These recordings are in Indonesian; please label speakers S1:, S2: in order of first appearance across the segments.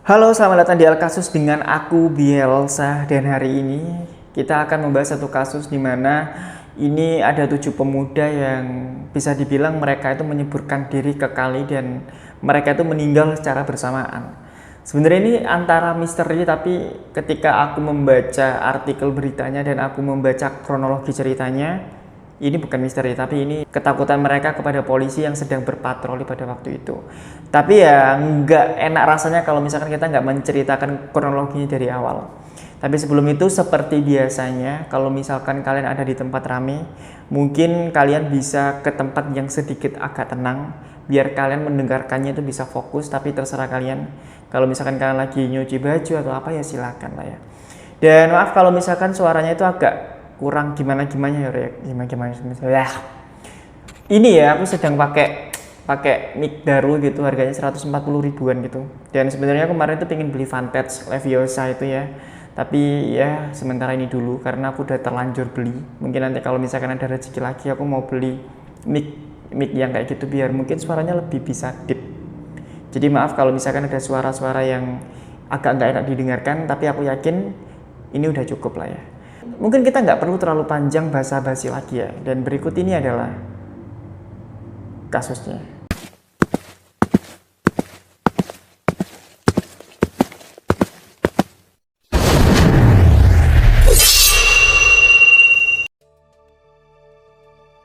S1: Halo, selamat datang di Alkasus dengan aku Bielsa, dan hari ini kita akan membahas satu kasus di mana ini ada 7 pemuda yang bisa dibilang mereka itu menyeburkan diri ke kali dan mereka itu meninggal secara bersamaan. Sebenarnya ini antara misteri, tapi ketika aku membaca artikel beritanya dan aku membaca kronologi ceritanya, ini bukan misteri, tapi ini ketakutan mereka kepada polisi yang sedang berpatroli pada waktu itu. Tapi ya nggak enak rasanya kalau misalkan kita nggak menceritakan kronologinya dari awal. Tapi sebelum itu, seperti biasanya, kalau misalkan kalian ada di tempat rame, mungkin kalian bisa ke tempat yang sedikit agak tenang, biar kalian mendengarkannya itu bisa fokus. Tapi terserah kalian, kalau misalkan kalian lagi nyuci baju atau apa ya silakan lah ya. Dan maaf kalau misalkan suaranya itu agak kurang gimana ya, gimana ya. Ini ya aku sedang pakai mic baru gitu, harganya 140 ribuan gitu. Dan sebenarnya kemarin tuh pengen beli Vantage Leviosa itu ya, tapi ya sementara ini dulu karena aku udah terlanjur beli. Mungkin nanti kalau misalkan ada rezeki lagi aku mau beli mic yang kayak gitu biar mungkin suaranya lebih bisa deep. Jadi maaf kalau misalkan ada suara-suara yang agak nggak enak didengarkan, tapi aku yakin ini udah cukup lah ya. Mungkin kita nggak perlu terlalu panjang basa-basi lagi ya. Dan berikut ini adalah kasusnya.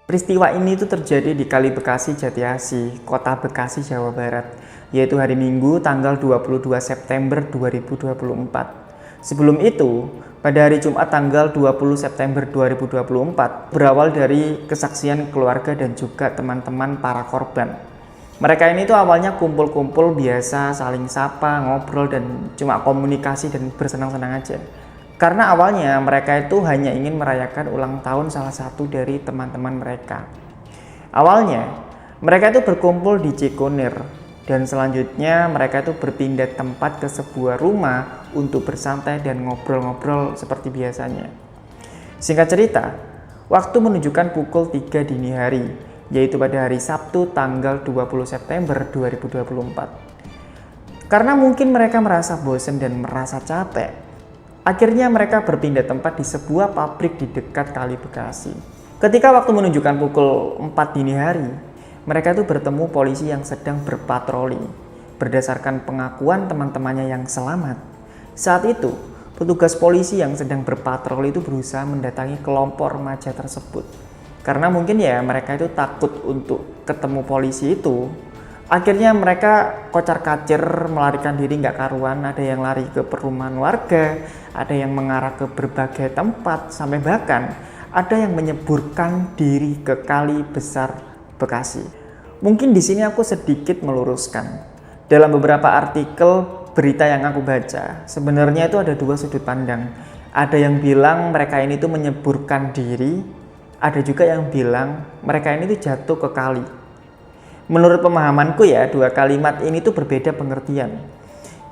S1: Peristiwa ini itu terjadi di Kali Bekasi, Jatiasi, Kota Bekasi, Jawa Barat, yaitu hari Minggu tanggal 22 September 2024. Sebelum itu, pada hari Jumat tanggal 20 September 2024, berawal dari kesaksian keluarga dan juga teman-teman para korban. Mereka ini tuh awalnya kumpul-kumpul biasa, saling sapa, ngobrol, dan cuma komunikasi dan bersenang-senang aja. Karena awalnya mereka itu hanya ingin merayakan ulang tahun salah satu dari teman-teman mereka. Awalnya, mereka itu berkumpul di Cikunir, dan selanjutnya mereka itu berpindah tempat ke sebuah rumah untuk bersantai dan ngobrol-ngobrol seperti biasanya. Singkat cerita, waktu menunjukkan pukul 3 dini hari, yaitu pada hari Sabtu tanggal 20 September 2024. Karena mungkin mereka merasa bosan dan merasa capek, akhirnya mereka berpindah tempat di sebuah pabrik di dekat Kali Bekasi. Ketika waktu menunjukkan pukul 4 dini hari, mereka itu bertemu polisi yang sedang berpatroli. Berdasarkan pengakuan teman-temannya yang selamat, saat itu petugas polisi yang sedang berpatroli itu berusaha mendatangi kelompok remaja tersebut. Karena mungkin ya mereka itu takut untuk ketemu polisi itu. Akhirnya mereka kocar-kacir melarikan diri nggak karuan. Ada yang lari ke perumahan warga, ada yang mengarah ke berbagai tempat, sampai bahkan ada yang menyeburkan diri ke Kali Besar Bekasi. Mungkin di sini aku sedikit meluruskan. Dalam beberapa artikel berita yang aku baca, sebenarnya itu ada dua sudut pandang. Ada yang bilang mereka ini tuh menyeburkan diri, ada juga yang bilang mereka ini tuh jatuh ke kali. Menurut pemahamanku ya, dua kalimat ini tuh berbeda pengertian.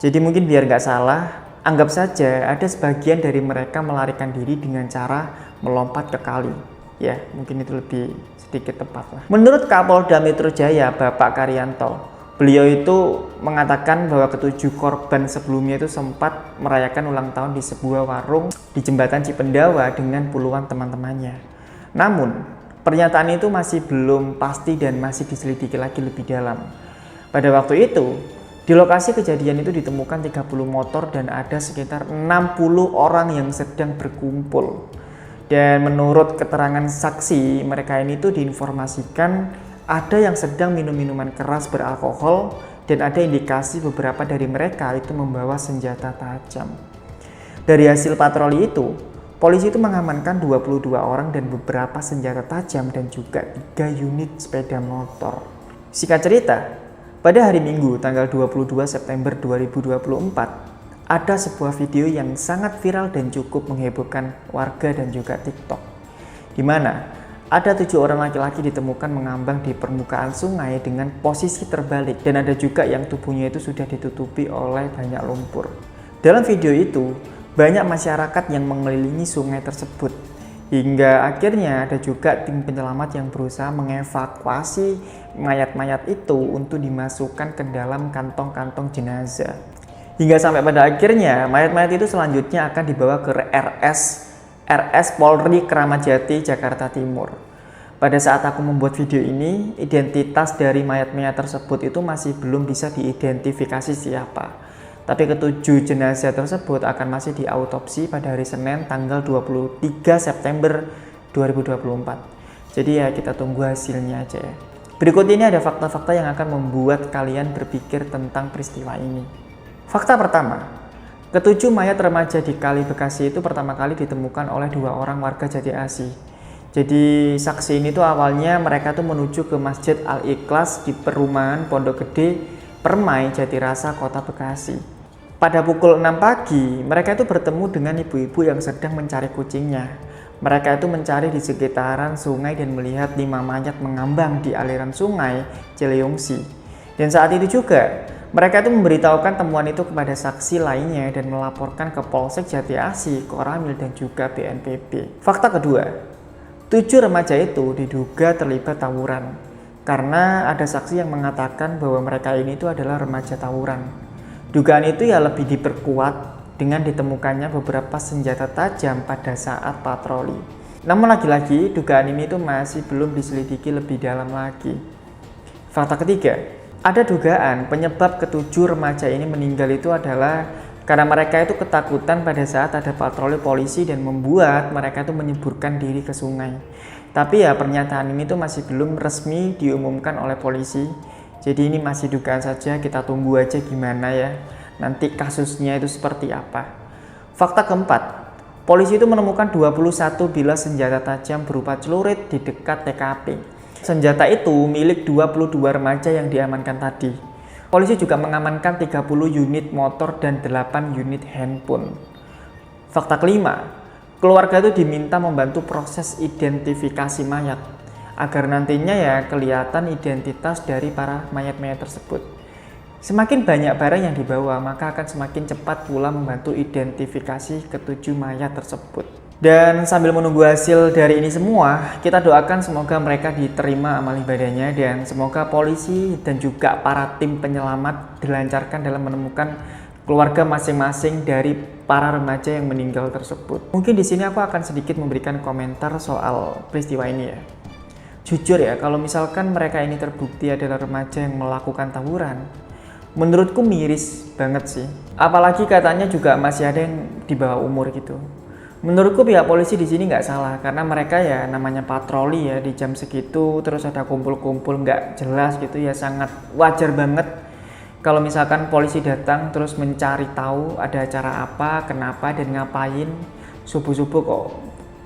S1: Jadi mungkin biar nggak salah, anggap saja ada sebagian dari mereka melarikan diri dengan cara melompat ke kali. Ya, mungkin itu lebih sedikit tepat lah. Menurut Kapolda Metro Jaya, Bapak Karyanto, beliau itu mengatakan bahwa ketujuh korban sebelumnya itu sempat merayakan ulang tahun di sebuah warung di Jembatan Cipendawa dengan puluhan teman-temannya. Namun, pernyataan itu masih belum pasti dan masih diselidiki lagi lebih dalam. Pada waktu itu, di lokasi kejadian itu ditemukan 30 motor dan ada sekitar 60 orang yang sedang berkumpul. Dan menurut keterangan saksi, mereka ini tuh diinformasikan ada yang sedang minum minuman keras beralkohol dan ada indikasi beberapa dari mereka itu membawa senjata tajam. Dari hasil patroli itu, polisi itu mengamankan 22 orang dan beberapa senjata tajam dan juga 3 unit sepeda motor. Singkat cerita, pada hari Minggu tanggal 22 September 2024, ada sebuah video yang sangat viral dan cukup menghebohkan warga dan juga TikTok, di mana ada 7 orang laki-laki ditemukan mengambang di permukaan sungai dengan posisi terbalik, dan ada juga yang tubuhnya itu sudah ditutupi oleh banyak lumpur. Dalam video itu, banyak masyarakat yang mengelilingi sungai tersebut, hingga akhirnya ada juga tim penyelamat yang berusaha mengevakuasi mayat-mayat itu untuk dimasukkan ke dalam kantong-kantong jenazah. Hingga sampai pada akhirnya mayat-mayat itu selanjutnya akan dibawa ke RS Polri Kramat Jati, Jakarta Timur. Pada saat aku membuat video ini, identitas dari mayat-mayat tersebut itu masih belum bisa diidentifikasi siapa. Tapi ketujuh jenazah tersebut akan masih diautopsi pada hari Senin tanggal 23 September 2024. Jadi ya kita tunggu hasilnya aja ya. Berikut ini ada fakta-fakta yang akan membuat kalian berpikir tentang peristiwa ini. Fakta pertama, ketujuh mayat remaja di Kali Bekasi itu pertama kali ditemukan oleh 2 orang warga Jati Asih. Jadi saksi ini tuh awalnya mereka tuh menuju ke Masjid Al-Ikhlas di perumahan Pondok Gede, Permai, Jatirasa, Kota Bekasi. Pada pukul 6 pagi, mereka itu bertemu dengan ibu-ibu yang sedang mencari kucingnya. Mereka itu mencari di sekitaran sungai dan melihat 5 mayat mengambang di aliran sungai Ciliungsi. Dan saat itu juga, mereka itu memberitahukan temuan itu kepada saksi lainnya dan melaporkan ke Polsek Jati Asih, Koramil, dan juga BNPB. Fakta kedua, 7 remaja itu diduga terlibat tawuran karena ada saksi yang mengatakan bahwa mereka ini itu adalah remaja tawuran. Dugaan itu ya lebih diperkuat dengan ditemukannya beberapa senjata tajam pada saat patroli. Namun lagi-lagi dugaan ini itu masih belum diselidiki lebih dalam lagi. Fakta ketiga, ada dugaan penyebab ketujuh remaja ini meninggal itu adalah karena mereka itu ketakutan pada saat ada patroli polisi dan membuat mereka itu menyeburkan diri ke sungai. Tapi ya pernyataan ini tuh masih belum resmi diumumkan oleh polisi. Jadi ini masih dugaan saja, kita tunggu aja gimana ya nanti kasusnya itu seperti apa. Fakta keempat, polisi itu menemukan 21 bilah senjata tajam berupa celurit di dekat TKP. Senjata itu milik 22 remaja yang diamankan tadi. Polisi juga mengamankan 30 unit motor dan 8 unit handphone. Fakta kelima, keluarga itu diminta membantu proses identifikasi mayat agar nantinya ya kelihatan identitas dari para mayat-mayat tersebut. Semakin banyak barang yang dibawa, maka akan semakin cepat pula membantu identifikasi ketujuh mayat tersebut. Dan sambil menunggu hasil dari ini semua, kita doakan semoga mereka diterima amal ibadahnya dan semoga polisi dan juga para tim penyelamat dilancarkan dalam menemukan keluarga masing-masing dari para remaja yang meninggal tersebut. Mungkin di sini aku akan sedikit memberikan komentar soal peristiwa ini ya. Jujur ya, kalau misalkan mereka ini terbukti adalah remaja yang melakukan tawuran, menurutku miris banget sih. Apalagi katanya juga masih ada yang di bawah umur gitu. Menurutku pihak polisi di sini nggak salah karena mereka ya namanya patroli ya di jam segitu terus ada kumpul-kumpul nggak jelas gitu ya, sangat wajar banget kalau misalkan polisi datang terus mencari tahu ada acara apa, kenapa dan ngapain subuh-subuh kok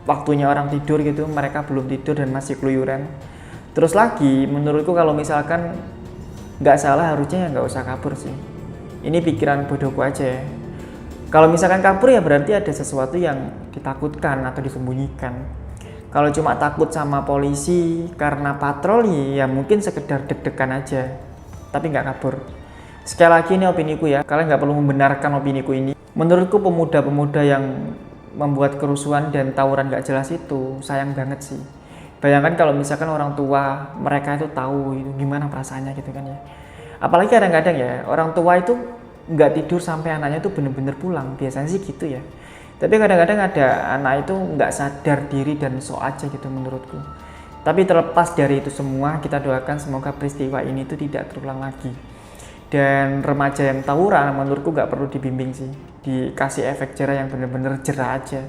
S1: waktunya orang tidur gitu, mereka belum tidur dan masih keluyuran. Terus lagi menurutku kalau misalkan nggak salah harusnya ya nggak usah kabur sih. Ini pikiran bodohku aja ya. Kalau misalkan kabur ya berarti ada sesuatu yang ditakutkan atau disembunyikan. Kalau cuma takut sama polisi karena patroli ya mungkin sekedar deg-degan aja, tapi nggak kabur. Sekali lagi ini opiniku ya, kalian nggak perlu membenarkan opiniku ini. Menurutku pemuda-pemuda yang membuat kerusuhan dan tawuran nggak jelas itu sayang banget sih. Bayangkan kalau misalkan orang tua mereka itu tahu itu gimana perasaannya gitu kan ya. Apalagi kadang-kadang ya orang tua itu nggak tidur sampai anaknya itu bener-bener pulang, biasanya sih gitu ya. Tapi kadang-kadang ada anak itu nggak sadar diri dan sok aja gitu menurutku. Tapi terlepas dari itu semua, kita doakan semoga peristiwa ini itu tidak terulang lagi. Dan remaja yang tawuran menurutku nggak perlu dibimbing sih, dikasih efek jerah yang bener-bener jerah aja.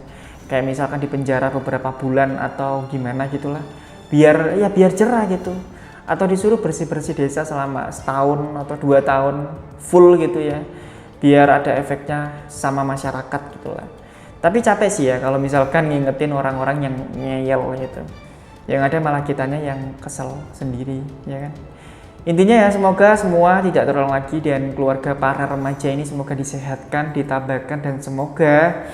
S1: Kayak misalkan di penjara beberapa bulan atau gimana gitulah, biar jerah gitu. Atau disuruh bersih-bersih desa selama setahun atau 2 tahun full gitu ya, biar ada efeknya sama masyarakat gitu lah. Tapi capek sih ya kalau misalkan ngingetin orang-orang yang ngeyel gitu, yang ada malah kitanya yang kesel sendiri ya kan. Intinya ya semoga semua tidak terulang lagi dan keluarga para remaja ini semoga disehatkan, ditabahkan dan semoga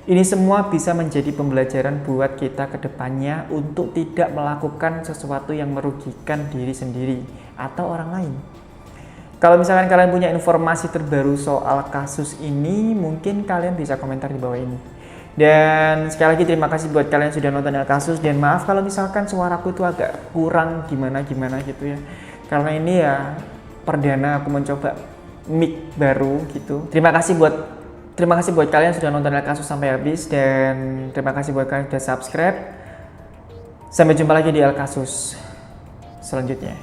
S1: ini semua bisa menjadi pembelajaran buat kita ke depannya untuk tidak melakukan sesuatu yang merugikan diri sendiri atau orang lain. Kalau misalkan kalian punya informasi terbaru soal kasus ini, mungkin kalian bisa komentar di bawah ini. Dan sekali lagi terima kasih buat kalian yang sudah nonton kasus dan maaf kalau misalkan suaraku itu agak kurang gimana gitu ya. Karena ini ya perdana aku mencoba mic baru gitu. Terima kasih buat kalian sudah nonton El Kasus sampai habis, dan terima kasih buat kalian sudah subscribe. Sampai jumpa lagi di El Kasus selanjutnya.